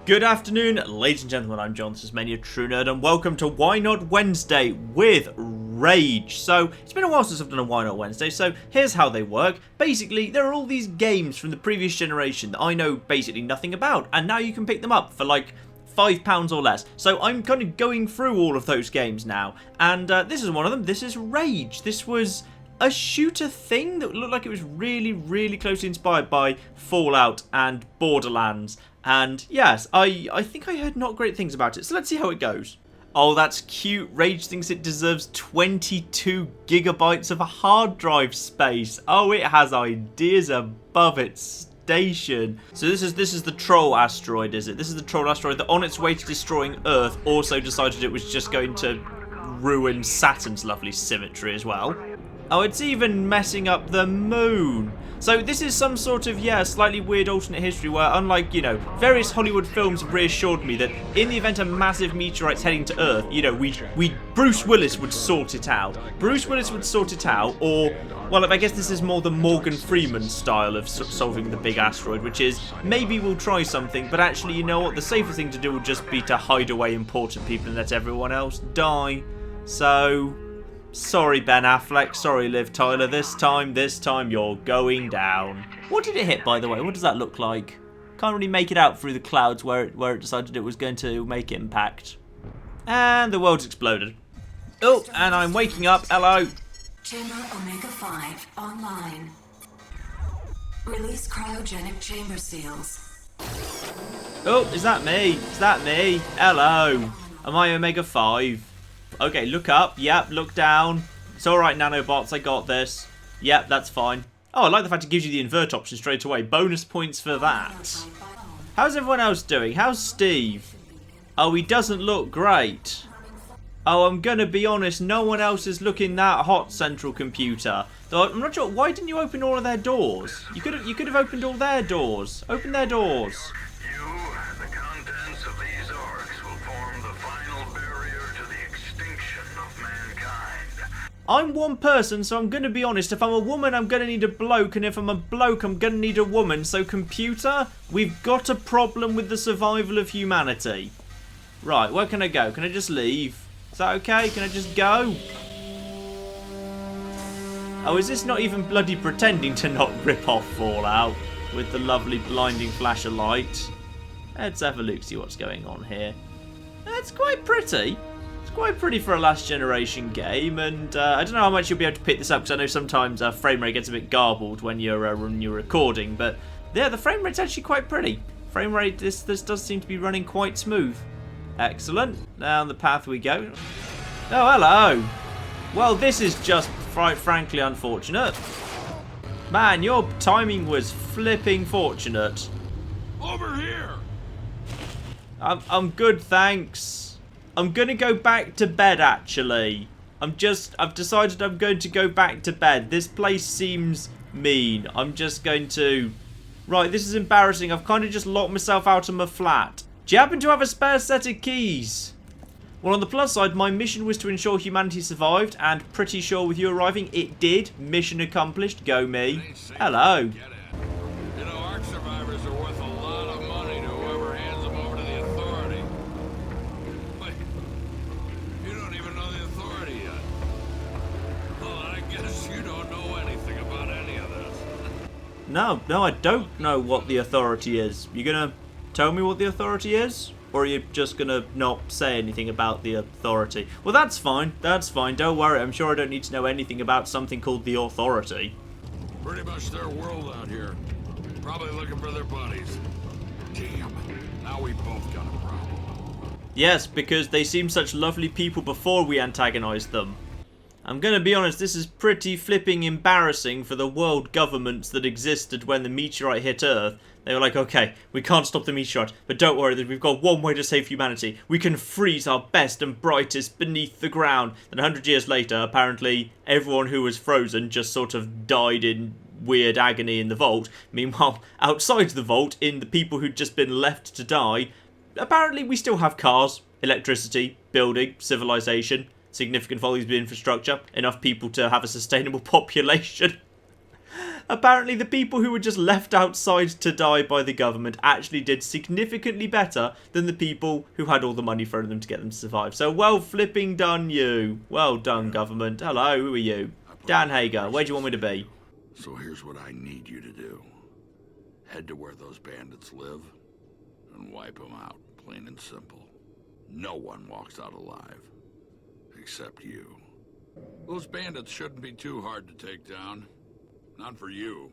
Good afternoon, ladies and gentlemen, I'm John, this is Mania True Nerd, and welcome to Why Not Wednesday with Rage. So, it's been a while since I've done a Why Not Wednesday, so here's how they work. Basically, there are all these games from the previous generation that I know basically nothing about, and now you can pick them up for like £5 or less. So I'm kind of going through all of those games now, and this is one of them. This is Rage. This was a shooter thing that looked like it was really closely inspired by Fallout and Borderlands. And yes, I think I heard not great things about it, so let's see how it goes. Oh, that's cute. Rage thinks it deserves 22 gigabytes of hard drive space. Oh, it has ideas above its station. So this is the troll asteroid, is it? This is the troll asteroid that on its way to destroying Earth also decided it was just going to ruin Saturn's lovely symmetry as well. Oh, it's even messing up the moon. So this is some sort of, slightly weird alternate history where, unlike, various Hollywood films have reassured me that in the event a massive meteorite's heading to Earth, Bruce Willis would sort it out. Bruce Willis would sort it out, or, well, I guess this is more the Morgan Freeman style of solving the big asteroid, which is, maybe we'll try something, but actually, you know what, the safer thing to do would just be to hide away important people and let everyone else die. So, sorry Ben Affleck, sorry Liv Tyler, this time you're going down. What did it hit, by the way? What does that look like? Can't really make it out through the clouds where it decided it was going to make impact. And the world's exploded. Oh, and I'm waking up, hello. Chamber Omega 5 online. Release cryogenic chamber seals. Oh, is that me? Is that me? Hello. Am I Omega 5? Okay, look up. Yep, look down. It's alright, nanobots, I got this. Yep, that's fine. Oh, I like the fact it gives you the invert option straight away. Bonus points for that. How's everyone else doing? How's Steve? Oh, he doesn't look great. Oh, I'm gonna be honest, no one else is looking that hot, Central Computer. Though I'm not sure, why didn't you open all of their doors? You could have opened all their doors. Open their doors. I'm one person, so I'm going to be honest. If I'm a woman, I'm going to need a bloke. And if I'm a bloke, I'm going to need a woman. So, computer, we've got a problem with the survival of humanity. Right, where can I go? Can I just leave? Is that okay? Can I just go? Oh, is this not even bloody pretending to not rip off Fallout with the lovely blinding flash of light? Let's have a look, see what's going on here. That's quite pretty. Quite pretty for a last generation game, and I don't know how much you'll be able to pick this up, because I know sometimes frame rate gets a bit garbled when you're recording, but yeah, the frame rate's actually quite pretty. Frame rate, this does seem to be running quite smooth. Excellent. Down the path we go. Oh, hello. Well, this is just frankly unfortunate. Man, your timing was flipping fortunate. Over here. I'm good, thanks. I'm going to go back to bed, actually. I've decided I'm going to go back to bed. This place seems mean. I'm just going to... Right, this is embarrassing. I've kind of just locked myself out of my flat. Do you happen to have a spare set of keys? Well, on the plus side, my mission was to ensure humanity survived, and pretty sure with you arriving, it did. Mission accomplished. Go me. Hello. You know, ARC survivors are worth a lot of money to whoever hands them over to the authority. Wait, you don't even know the authority yet. Well, I guess you don't know anything about any of this. No, I don't know what the authority is. You gonna tell me what the authority is? Or are you just gonna not say anything about the authority? Well, that's fine. That's fine. Don't worry. I'm sure I don't need to know anything about something called the authority. Pretty much their world out here. Probably looking for their buddies. Damn, now we both got a problem. Yes, because they seemed such lovely people before we antagonized them. I'm gonna be honest, this is pretty flipping embarrassing for the world governments that existed when the meteorite hit Earth. They were like, okay, we can't stop the meteorite, but don't worry, we've got one way to save humanity. We can freeze our best and brightest beneath the ground. Then 100 years later, apparently, everyone who was frozen just sort of died in weird agony in the vault. Meanwhile, outside the vault, in the people who'd just been left to die, apparently we still have cars, electricity, building, civilization, significant volumes of infrastructure, enough people to have a sustainable population. Apparently the people who were just left outside to die by the government actually did significantly better than the people who had all the money thrown at them to get them to survive. So well flipping done you. Well done, government. Hello, who are you? Dan Hager, where do you want me to be? So here's what I need you to do. Head to where those bandits live and wipe them out, plain and simple. No one walks out alive. Except you. Those bandits shouldn't be too hard to take down. Not for you.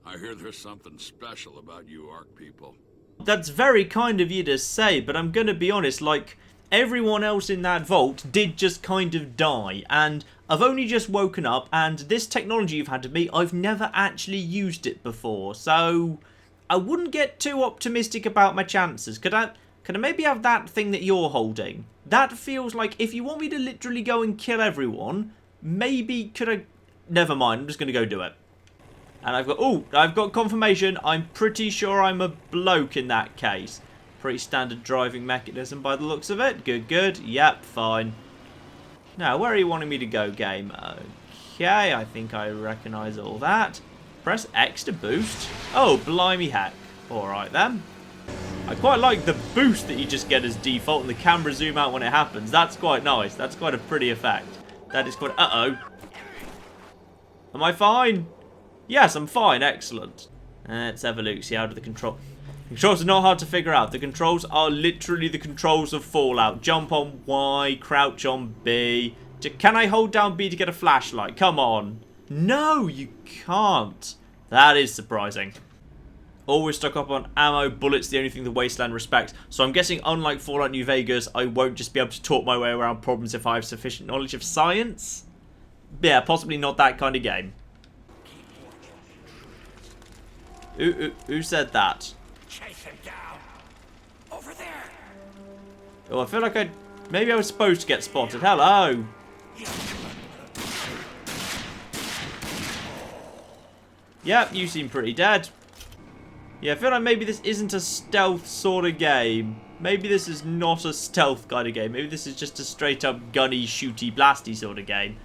I hear there's something special about you Ark people. That's very kind of you to say, but I'm gonna be honest, like, everyone else in that vault did just kind of die, and I've only just woken up, and this technology you've had to me, I've never actually used it before, so I wouldn't get too optimistic about my chances. Could I maybe have that thing that you're holding? That feels like, if you want me to literally go and kill everyone, maybe could I... Never mind, I'm just going to go do it. And I've got confirmation. I'm pretty sure I'm a bloke in that case. Pretty standard driving mechanism by the looks of it. Good, good. Yep, fine. Now, where are you wanting me to go, game? Okay, I think I recognise all that. Press X to boost. Oh, blimey heck. Alright then. I quite like the boost that you just get as default and the camera zoom out when it happens. That's quite nice. That's quite a pretty effect. That is quite... Uh-oh. Am I fine? Yes, I'm fine. Excellent. Let's have a look. See, how do the control... The controls are not hard to figure out. The controls are literally the controls of Fallout. Jump on Y, crouch on B. Can I hold down B to get a flashlight? Come on. No, you can't. That is surprising. Always stock up on ammo. Bullets, the only thing the Wasteland respects. So I'm guessing, unlike Fallout New Vegas, I won't just be able to talk my way around problems if I have sufficient knowledge of science. Yeah, possibly not that kind of game. Who said that? Chase him down. Over there. Oh, I feel like maybe I was supposed to get spotted. Hello. Yep, you seem pretty dead. Yeah, I feel like maybe this isn't a stealth sort of game. Maybe this is not a stealth kind of game. Maybe this is just a straight up gunny, shooty, blasty sort of game.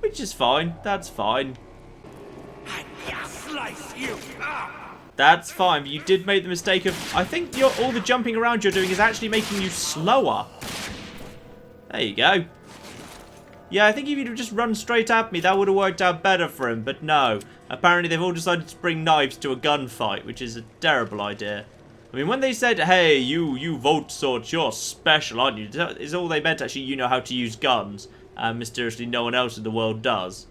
Which is fine. That's fine. Slice you up. That's fine, but you did make the mistake of... I think all the jumping around you're doing is actually making you slower. There you go. Yeah, I think if you'd just run straight at me, that would have worked out better for him, but no. Apparently they've all decided to bring knives to a gunfight, which is a terrible idea. I mean, when they said, hey, you vote sorts, you're special, aren't you? Is all they meant actually you know how to use guns, and mysteriously no one else in the world does.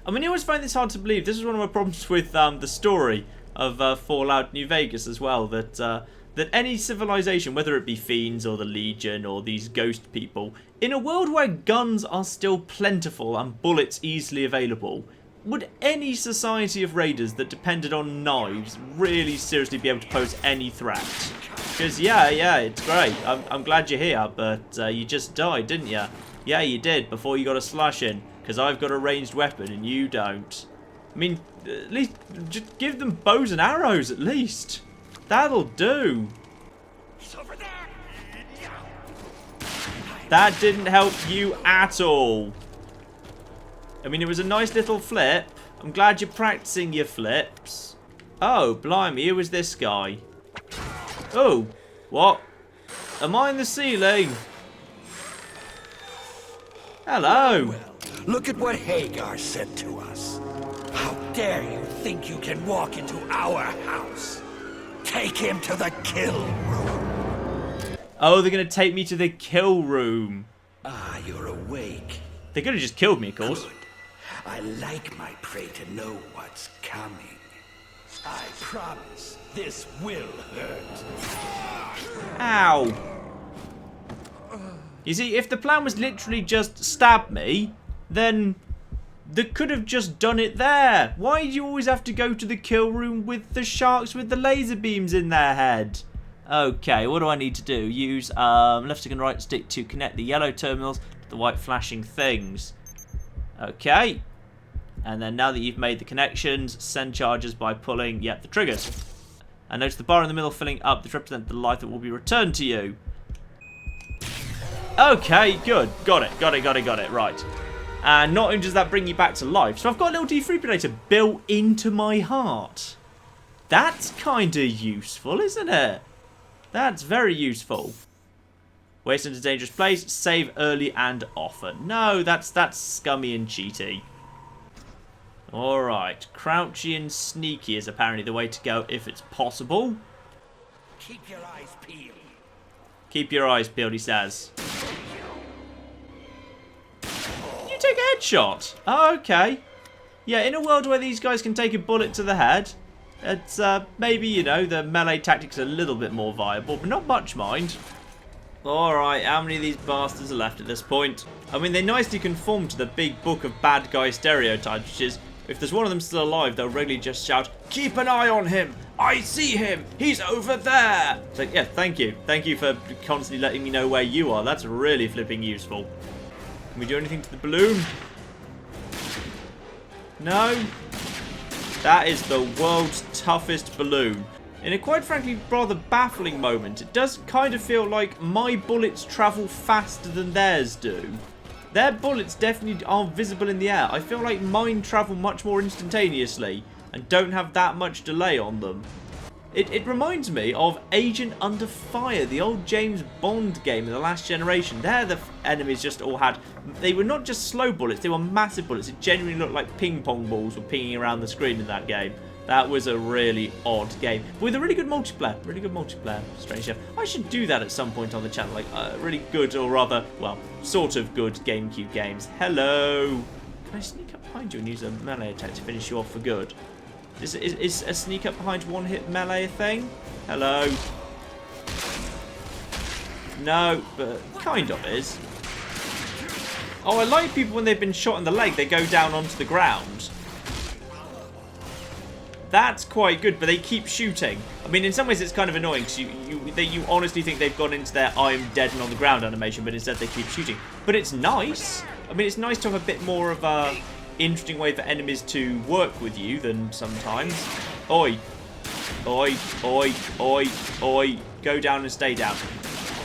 I mean, I always find this hard to believe. This is one of my problems with the story of Fallout New Vegas as well, that any civilization, whether it be Fiends or the Legion or these ghost people, in a world where guns are still plentiful and bullets easily available, would any society of raiders that depended on knives really seriously be able to pose any threat? Because, yeah, it's great. I'm glad you're here, but you just died, didn't you? Yeah, you did, before you got a slash in, because I've got a ranged weapon and you don't. I mean, at least just give them bows and arrows, at least. That'll do. He's over there. That didn't help you at all. I mean, it was a nice little flip. I'm glad you're practicing your flips. Oh, blimey, who was this guy? Oh, what? Am I in the ceiling? Hello. Well, look at what Hagar said to us. How dare you think you can walk into our house? Take him to the kill room. Oh, they're going to take me to the kill room. Ah, you're awake. They could have just killed me, of course. Good. I like my prey to know what's coming. I promise this will hurt. Ow. You see, if the plan was literally just stab me, then they could have just done it there. Why do you always have to go to the kill room with the sharks with the laser beams in their head? Okay, what do I need to do? Use left stick and right stick to connect the yellow terminals to the white flashing things. Okay. And then now that you've made the connections, send charges by pulling, the triggers. And notice the bar in the middle filling up to represent the light that will be returned to you. Okay, good. Got it. Right. And not only does that bring you back to life, so I've got a little defibrillator built into my heart. That's kind of useful, isn't it? That's very useful. Waste into a dangerous place, save early and often. No, that's scummy and cheaty. Alright, crouchy and sneaky is apparently the way to go if it's possible. Keep your eyes peeled. Keep your eyes peeled, he says. You take a headshot. Oh, okay. Yeah, in a world where these guys can take a bullet to the head, it's maybe, you know, the melee tactics are a little bit more viable, but not much, mind. Alright, how many of these bastards are left at this point? I mean, they nicely conform to the big book of bad guy stereotypes, which is, if there's one of them still alive, they'll regularly just shout, "Keep an eye on him! I see him! He's over there!" So, yeah, thank you. Thank you for constantly letting me know where you are. That's really flipping useful. Can we do anything to the balloon? No? That is the world's toughest balloon. In a quite frankly rather baffling moment, it does kind of feel like my bullets travel faster than theirs do. Their bullets definitely aren't visible in the air. I feel like mine travel much more instantaneously and don't have that much delay on them. It reminds me of Agent Under Fire, the old James Bond game in the last generation. There the enemies just all had, they were not just slow bullets, they were massive bullets. It genuinely looked like ping pong balls were pinging around the screen in that game. That was a really odd game, but with a really good multiplayer. Really good multiplayer, strange enough. I should do that at some point on the channel, like really good, or rather, well, sort of good GameCube games. Hello! Can I sneak up behind you and use a melee attack to finish you off for good? Is a sneak up behind one-hit melee a thing? Hello? No, but kind of is. Oh, I like people when they've been shot in the leg, they go down onto the ground. That's quite good, but they keep shooting. I mean, in some ways it's kind of annoying because you honestly think they've gone into their I'm dead and on the ground animation, but instead they keep shooting. But it's nice. I mean, it's nice to have a bit more of a interesting way for enemies to work with you than sometimes. Oi. Oi. Oi. Oi. Oi. Go down and stay down.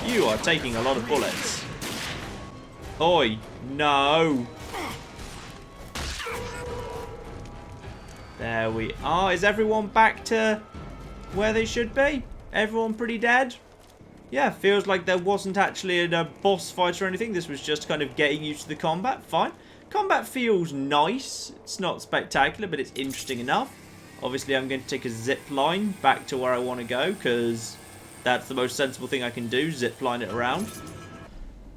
You are taking a lot of bullets. Oi. No. There we are. Is everyone back to where they should be? Everyone pretty dead? Yeah, feels like there wasn't actually a boss fight or anything. This was just kind of getting used to the combat. Fine. Combat feels nice. It's not spectacular, but it's interesting enough. Obviously, I'm going to take a zip line back to where I want to go, because that's the most sensible thing I can do, zip line it around.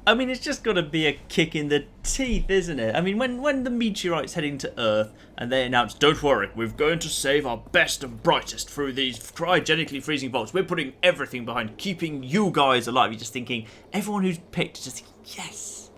I mean, it's just got to be a kick in the teeth, isn't it? I mean, when the Meteorite's heading to Earth and they announce, "Don't worry, we're going to save our best and brightest through these cryogenically freezing vaults. We're putting everything behind keeping you guys alive." You're just thinking, everyone who's picked is just thinking, yes,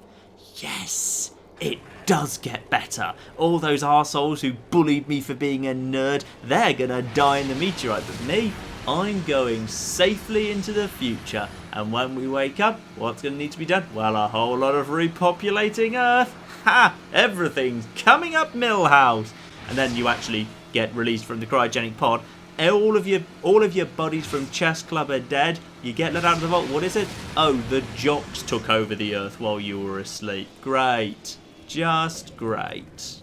yes, it does get better. All those arseholes who bullied me for being a nerd, they're going to die in the Meteorite. But me, I'm going safely into the future. And when we wake up, what's going to need to be done? Well, a whole lot of repopulating Earth. Ha! Everything's coming up Millhouse. And then you actually get released from the cryogenic pod. All of your buddies from Chess Club are dead. You get let out of the vault. What is it? Oh, the jocks took over the Earth while you were asleep. Great. Just great.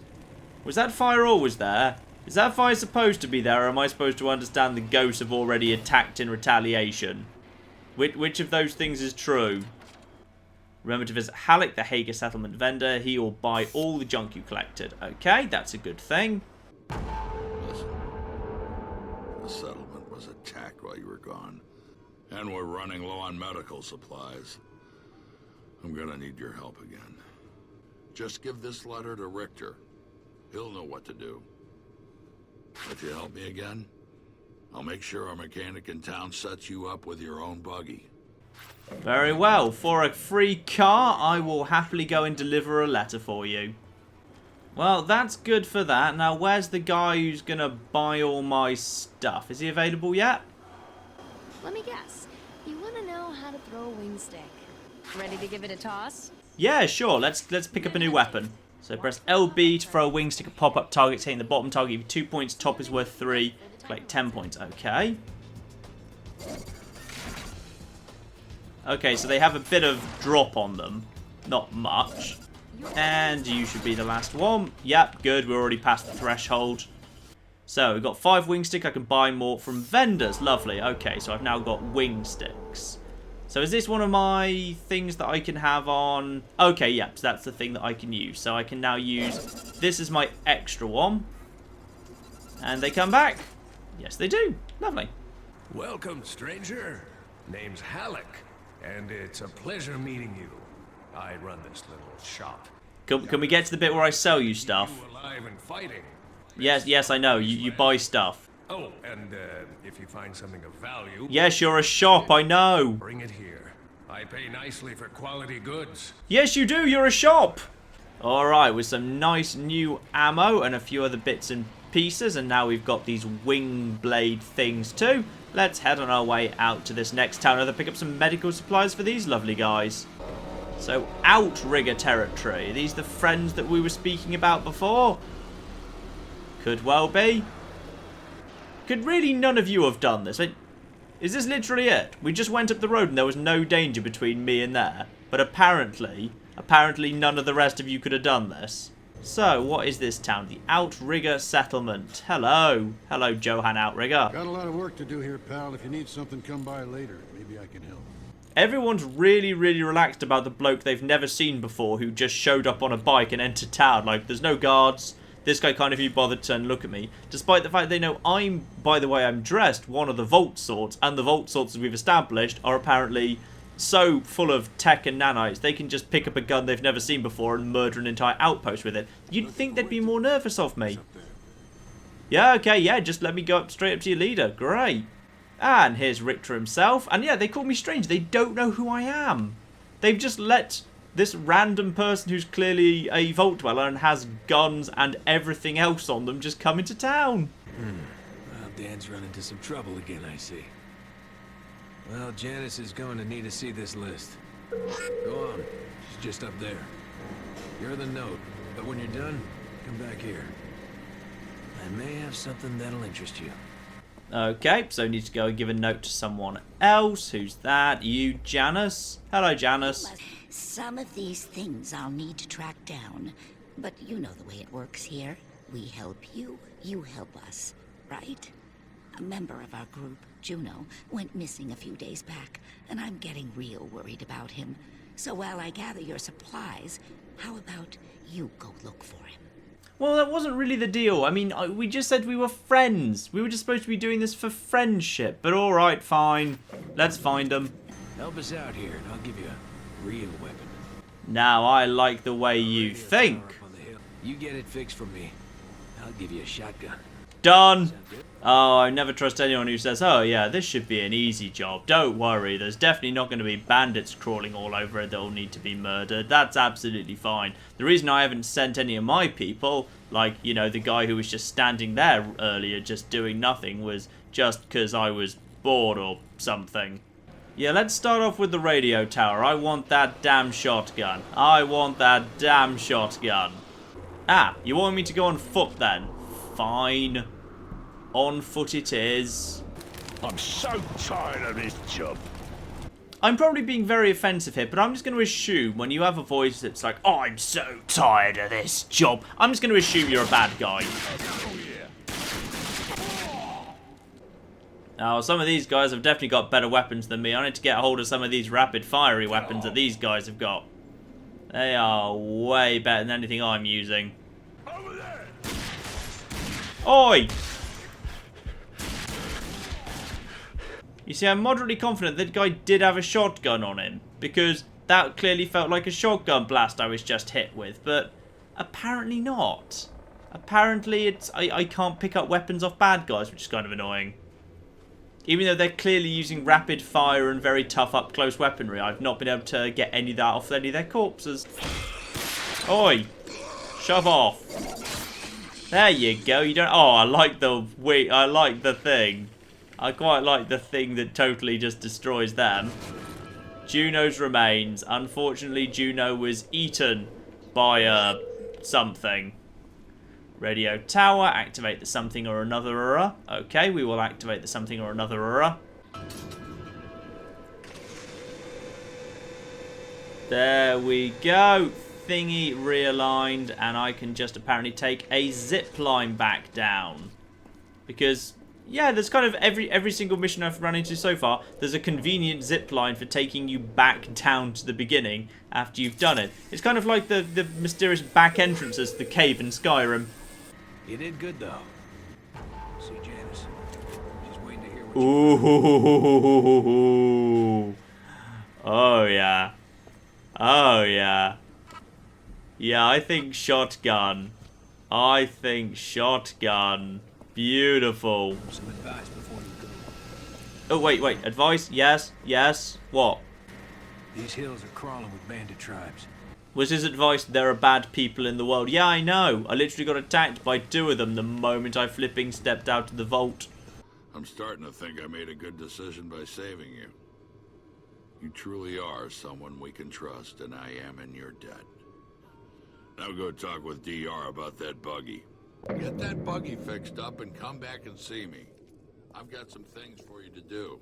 Was that fire always there? Is that fire supposed to be there, or am I supposed to understand the ghosts have already attacked in retaliation? Which of those things is true? Remember to visit Halleck, the Hager settlement vendor. He will buy all the junk you collected. Okay, that's a good thing. Listen, the settlement was attacked while you were gone, and we're running low on medical supplies. I'm gonna need your help again. Just give this letter to Richter. He'll know what to do. If you help me again, I'll make sure our mechanic in town sets you up with your own buggy. Very well. For a free car, I will happily go and deliver a letter for you. Well, that's good for that. Now, where's the guy who's going to buy all my stuff? Is he available yet? Let me guess. You want to know how to throw a wing stick. Ready to give it a toss? Yeah, sure. Let's pick up a new weapon. So press LB to throw a wing stick at pop-up targets, hitting the bottom target, give you 2 points, top is worth 3, collect 10 points. Okay. Okay, so they have a bit of drop on them. Not much. And you should be the last one. Yep, good. We're already past the threshold. So, we've got 5 wing stick. I can buy more from vendors. Lovely. Okay, so I've now got wing sticks. So, is this one of my things that I can have on? Okay, yep. So, that's the thing that I can use. So, I can now use this as my extra one. And they come back. Yes, they do. Lovely. Welcome, stranger. Name's Halleck, and it's a pleasure meeting you. I run this little shop. Can we get to the bit where I sell you stuff? You alive and fighting. Yes, I know. You buy stuff. Oh, and if you find something of value... Yes, you're a shop, I know. Bring it here. I pay nicely for quality goods. Yes, you do. You're a shop. Alright, with some nice new ammo and a few other bits and pieces. And now we've got these wing blade things too. Let's head on our way out to this next town and pick up some medical supplies for these lovely guys. So, Outrigger territory. Are these the friends that we were speaking about before? Could well be. Could really none of you have done this? Is this literally it? We just went up the road and there was no danger between me and there. But apparently none of the rest of you could have done this. So, what is this town? The Outrigger Settlement. Hello. Hello, Johan Outrigger. Got a lot of work to do here, pal. If you need something, come by later. Maybe I can help. Everyone's really, really relaxed about the bloke they've never seen before who just showed up on a bike and entered town. Like, there's no guards. This guy can't even bother to turn and look at me. Despite the fact they know I'm, by the way I'm dressed, one of the Vault Swords. And the Vault Swords, as we've established, are apparently so full of tech and nanites, they can just pick up a gun they've never seen before and murder an entire outpost with it. You'd think they'd be more nervous of me. Yeah, okay, yeah, just let me go straight up to your leader. Great. And here's Richter himself. And yeah, they call me strange. They don't know who I am. They've just let this random person who's clearly a vault dweller and has guns and everything else on them just come into town. Well, Dan's run into some trouble again, I see. Well, Janice is going to need to see this list. Go on. She's just up there. You're the note, but when you're done, come back here. I may have something that'll interest you. Okay, so I need to go and give a note to someone else. Who's that? You, Janice? Hello, Janice. Some of these things I'll need to track down, but you know the way it works here. We help you, you help us, right? A member of our group, Juno, went missing a few days back, and I'm getting real worried about him. So while I gather your supplies, how about you go look for him? Well, that wasn't really the deal. I mean, we just said we were friends. We were just supposed to be doing this for friendship. But alright, fine. Let's find him. Help us out here, and I'll give you a real weapon. Now, I like the way you think. You get it fixed for me. I'll give you a shotgun. Done. Oh, I never trust anyone who says, oh yeah, this should be an easy job. Don't worry, there's definitely not going to be bandits crawling all over it that will need to be murdered. That's absolutely fine. The reason I haven't sent any of my people, like, you know, the guy who was just standing there earlier just doing nothing, was just because I was bored or something. Yeah, let's start off with the radio tower. I want that damn shotgun. I want that damn shotgun. Ah, you want me to go on foot then? Fine. On foot it is. I'm so tired of this job. I'm probably being very offensive here, but I'm just going to assume when you have a voice that's like, oh, I'm so tired of this job, I'm just going to assume you're a bad guy. Now, some of these guys have definitely got better weapons than me. I need to get a hold of some of these rapid fiery weapons that these guys have got. They are way better than anything I'm using. Oi! You see, I'm moderately confident that guy did have a shotgun on him, because that clearly felt like a shotgun blast I was just hit with, but apparently not. Apparently it's I can't pick up weapons off bad guys, which is kind of annoying. Even though they're clearly using rapid fire and very tough up-close weaponry, I've not been able to get any of that off any of their corpses. Oi! Shove off. There you go. You don't. Oh, I like the thing. I quite like the thing that totally just destroys them. Juno's remains. Unfortunately, Juno was eaten by something. Radio tower. Activate the something or another. Okay, we will activate the something or another. There we go. thingy realigned, and I can just apparently take a zip line back down. Because, yeah, there's kind of every single mission I've run into so far, there's a convenient zip line for taking you back down to the beginning after you've done it. It's kind of like the mysterious back entrances to the cave in Skyrim. You did good, though. See, Janice. Just waiting to hear what Ooh. Oh, yeah. Oh, yeah. Yeah, I think shotgun. I think shotgun. Beautiful. some advice before you go. Oh, wait. Advice? Yes. What? These hills are crawling with bandit tribes. Was his advice, there are bad people in the world? Yeah, I know. I literally got attacked by 2 of them the moment I flipping stepped out of the vault. I'm starting to think I made a good decision by saving you. You truly are someone we can trust, and I am in your debt. Now go talk with DR about that buggy. Get that buggy fixed up and come back and see me. I've got some things for you to do.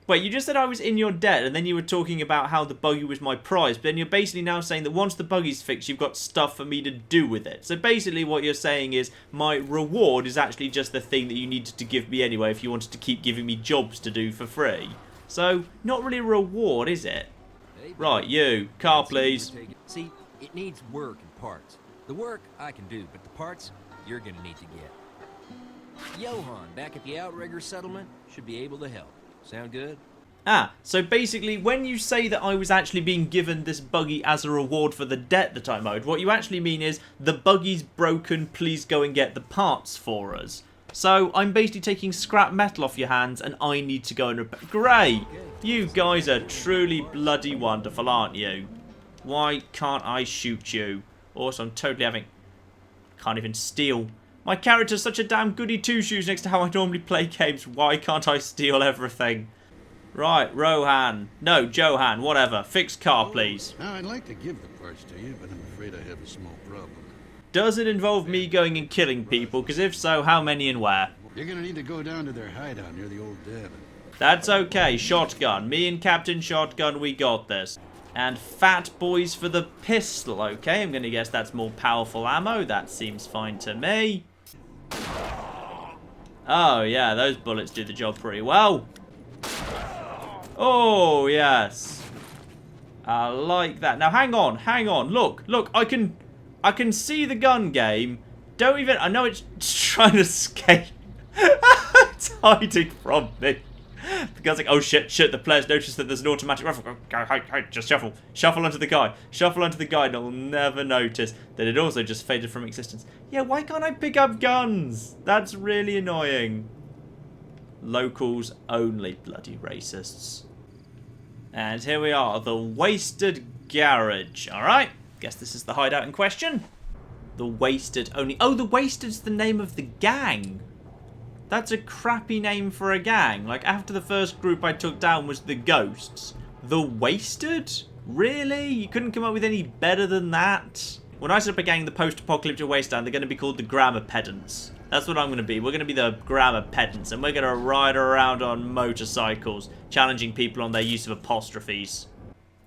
Wait, you just said I was in your debt, and then you were talking about how the buggy was my prize, but then you're basically now saying that once the buggy's fixed, you've got stuff for me to do with it. So basically what you're saying is my reward is actually just the thing that you needed to give me anyway if you wanted to keep giving me jobs to do for free. So, not really a reward, is it? Right, you. Car, please. See, it needs work and parts. The work I can do, but the parts you're gonna need to get. Johan, back at the Outrigger settlement, should be able to help. Sound good? Ah, so basically, when you say that I was actually being given this buggy as a reward for the debt that I owed, what you actually mean is, the buggy's broken, please go and get the parts for us. So, I'm basically taking scrap metal off your hands, and I need to go and repair. Great! You guys are truly bloody wonderful, aren't you? Why can't I shoot you? Also, I'm totally having... Can't even steal. My character's such a damn goody two-shoes next to how I normally play games. Why can't I steal everything? Right, Rohan. No, Johan, whatever. Fix car, please. Now, I'd like to give the parts to you, but I'm afraid I have a small problem. Does it involve me going and killing people? Because if so, how many and where? You're gonna need to go down to their hideout near the old Devon. That's okay, Shotgun. Me and Captain Shotgun, we got this. And Fat Boys for the pistol, okay? I'm going to guess that's more powerful ammo. That seems fine to me. Oh, yeah, those bullets do the job pretty well. Oh, yes. I like that. Now, hang on. Look, I can see the gun game. Don't even... I know it's trying to escape. It's hiding from me. Because like, oh shit, the player's noticed that there's an automatic rifle. Go, just shuffle onto the guy, and he'll never notice that it also just faded from existence. Yeah, why can't I pick up guns? That's really annoying. Locals only, bloody racists. And here we are, the Wasted Garage. Alright, guess this is the hideout in question. The Wasted only... Oh, the Wasted's the name of the gang. That's a crappy name for a gang. Like, after the first group I took down was the Ghosts. The Wasted? Really? You couldn't come up with any better than that? When I set up a gang, the post-apocalyptic wasteland, they're going to be called the Grammar Pedants. That's what I'm going to be. We're going to be the Grammar Pedants, and we're going to ride around on motorcycles, challenging people on their use of apostrophes.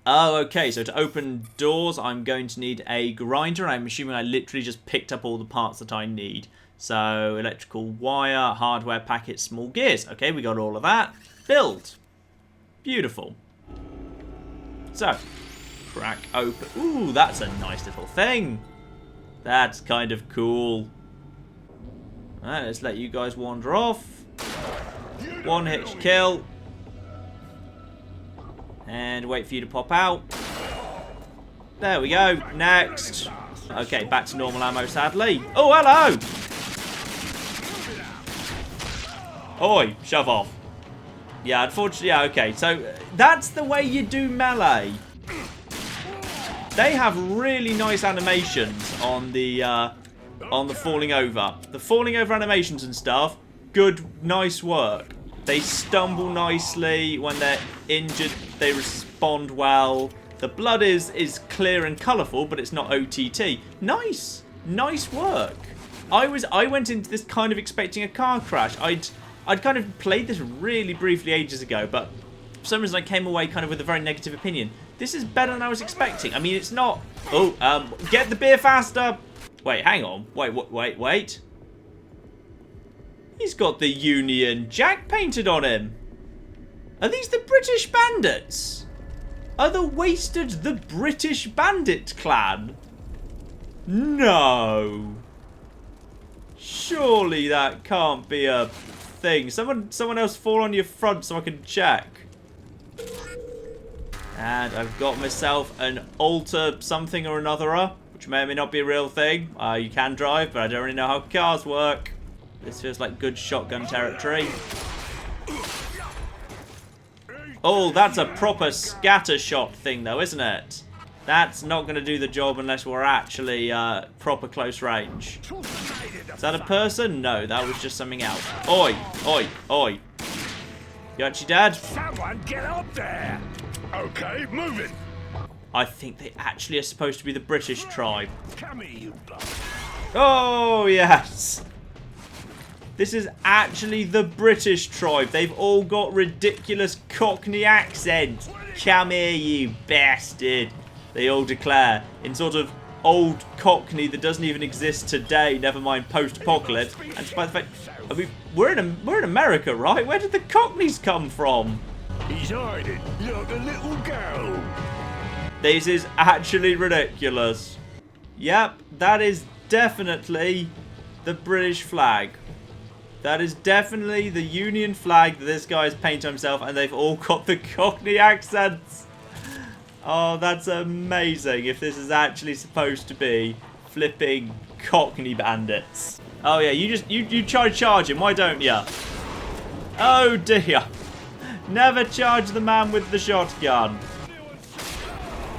Oh, okay, so to open doors, I'm going to need a grinder, and I'm assuming I literally just picked up all the parts that I need. So, electrical wire, hardware packet, small gears. Okay, we got all of that. Build. Beautiful. So, crack open. Ooh, that's a nice little thing. That's kind of cool. Alright, let's let you guys wander off. One hit kill. And wait for you to pop out. There we go. Next. Okay, back to normal ammo, sadly. Oh, hello! Oi, shove off. Yeah, unfortunately, yeah, okay. So, that's the way you do melee. They have really nice animations on the falling over. The falling over animations and stuff, good, nice work. They stumble nicely. When they're injured, they respond well. The blood is clear and colourful, but it's not OTT. Nice. Nice work. I went into this kind of expecting a car crash. I'd kind of played this really briefly ages ago, but for some reason I came away kind of with a very negative opinion. This is better than I was expecting. I mean, it's not... Oh, get the beer faster! Wait, hang on. Wait. He's got the Union Jack painted on him. Are these the British bandits? Are the Wasted the British bandit clan? No. Surely that can't be a thing. Someone else fall on your front so I can check. And I've got myself an altar something or another, which may or may not be a real thing. You can drive, but I don't really know how cars work. This feels like good shotgun territory. Oh, that's a proper scatter shot thing though, isn't it? That's not going to do the job unless we're actually proper close range. Is that a person? No, that was just something else. Oi, oi, oi. You actually dead? Someone get up there! Okay, move it! I think they actually are supposed to be the British tribe. Come here, you bloke. Oh, yes. This is actually the British tribe. They've all got ridiculous Cockney accents. Come here, you bastard. They all declare in sort of old Cockney that doesn't even exist today, never mind post-apocalypse. And despite the fact, I mean, we're in America, right? Where did the Cockneys come from? He's hiding like a little girl. This is actually ridiculous. Yep, that is definitely the British flag. That is definitely the Union flag that this guy has painted himself, and they've all got the Cockney accents. Oh, that's amazing if this is actually supposed to be flipping Cockney bandits. Oh yeah, you try charging, why don't you? Oh dear. Never charge the man with the shotgun.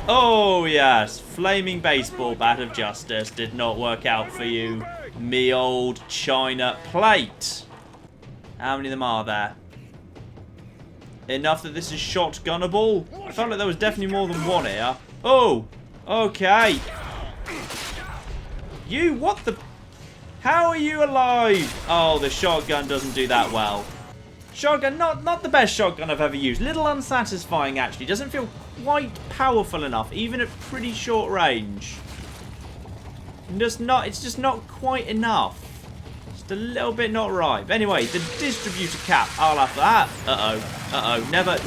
Oh yes, flaming baseball bat of justice did not work out for you, me old China plate. How many of them are there? Enough that this is shotgunnable? I felt like there was definitely more than one here. Oh, okay. You, what the... How are you alive? Oh, the shotgun doesn't do that well. Shotgun, not the best shotgun I've ever used. Little unsatisfying, actually. Doesn't feel quite powerful enough, even at pretty short range. It's just not quite enough. Just a little bit not right. But anyway, the distributor cap. I'll have that. Never,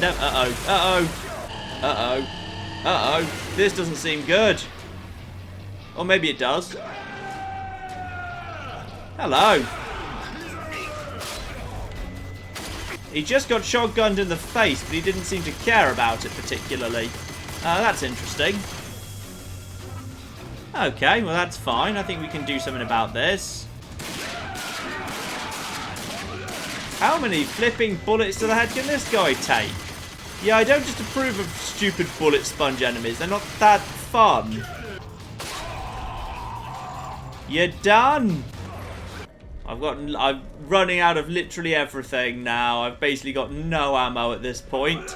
This doesn't seem good. Or maybe it does. Hello. He just got shotgunned in the face, but he didn't seem to care about it particularly. That's interesting. Okay, well that's fine. I think we can do something about this. How many flipping bullets to the head can this guy take? Yeah, I don't just approve of stupid bullet sponge enemies. They're not that fun. You're done. I'm running out of literally everything now. I've basically got no ammo at this point.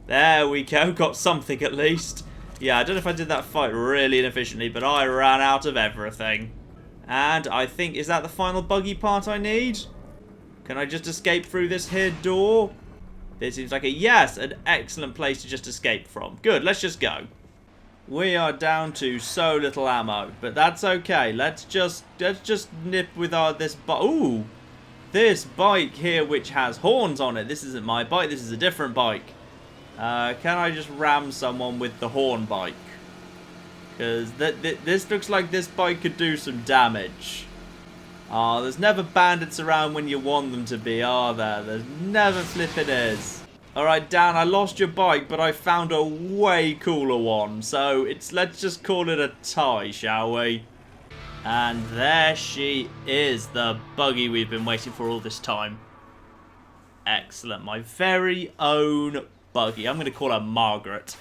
There we go. Got something at least. Yeah, I don't know if I did that fight really inefficiently, but I ran out of everything. And I think, is that the final buggy part I need? Can I just escape through this here door? This seems like an excellent place to just escape from. Good, let's just go. We are down to so little ammo, but that's okay. Let's just nip with this bike. Ooh, this bike here, which has horns on it. This isn't my bike. This is a different bike. Can I just ram someone with the horn bike? Because this looks like this bike could do some damage. Oh, there's never bandits around when you want them to be, are there? There's never flipping is. Alright, Dan, I lost your bike, but I found a way cooler one. So, let's just call it a tie, shall we? And there she is, the buggy we've been waiting for all this time. Excellent, my very own buggy. I'm going to call her Margaret.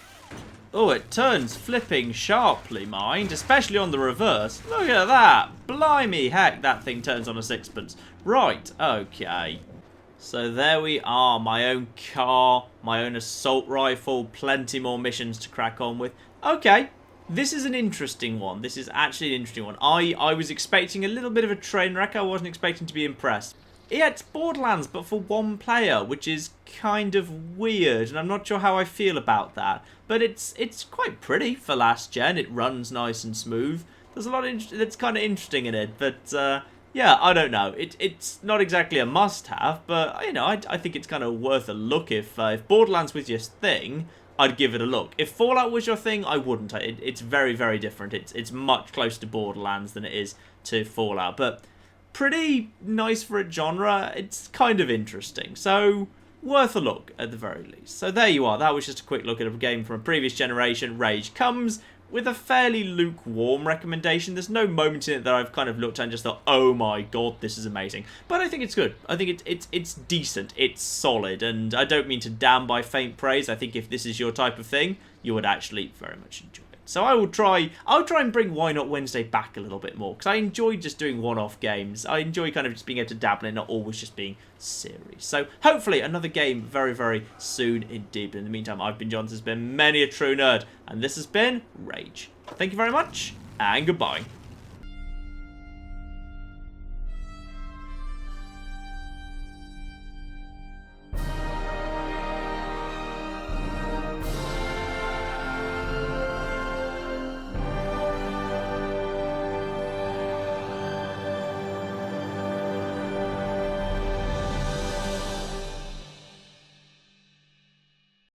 Oh, it turns flipping sharply, mind, especially on the reverse. Look at that. Blimey, heck, that thing turns on a sixpence. Right, okay. So there we are, my own car, my own assault rifle, plenty more missions to crack on with. Okay, this is an interesting one. This is actually an interesting one. I was expecting a little bit of a train wreck. I wasn't expecting to be impressed. yeah, it's Borderlands, but for one player, which is kind of weird, and I'm not sure how I feel about that. But it's quite pretty for last gen. It runs nice and smooth. There's a lot that's kind of interesting in it, but yeah, I don't know. It's not exactly a must-have, but you know, I think it's kind of worth a look. If Borderlands was your thing, I'd give it a look. If Fallout was your thing, I wouldn't. It's very, very different. It's much closer to Borderlands than it is to Fallout, but pretty nice for a genre. It's kind of interesting, so worth a look at the very least. So there you are. That was just a quick look at a game from a previous generation. Rage comes with a fairly lukewarm recommendation. There's no moment in it that I've kind of looked at and just thought, oh my god, this is amazing. But I think it's good. I think it's decent. It's solid, and I don't mean to damn by faint praise. I think if this is your type of thing, you would actually very much enjoy it. So I'll try and bring Why Not Wednesday back a little bit more, because I enjoy just doing one-off games. I enjoy kind of just being able to dabble in, not always just being series. So hopefully another game very, very soon indeed. But in the meantime, I've been John, this has been Many a True Nerd, and this has been Rage. Thank you very much, and goodbye.